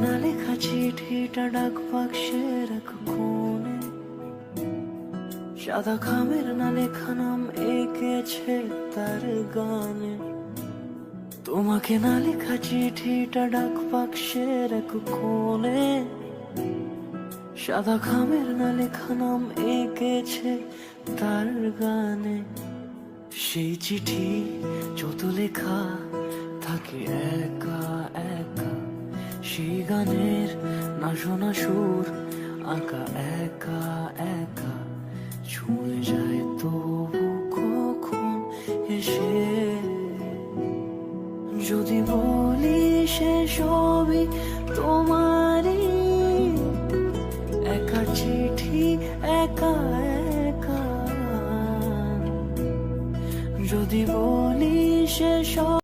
না লেখা চিঠিটা ডাক বাক্সের এক কোণে, সাদা খামের না লেখা নাম এঁকেছে তার গানে। তোমাকে না লেখা চিঠিটা ডাক বাক্সের এক কোণে, সাদা খামের না লেখা নাম এঁকেছে তার গানে। সেই চিঠি যত লেখা থাকে একা একা, সেই গানের না শোনা সুর আঁকা একা একা, ছুঁয়ে যায় তবু কখন এসে। যদি বলি সে সবই তোমারই, একা চিঠি একা একা। যদি বলি সে সব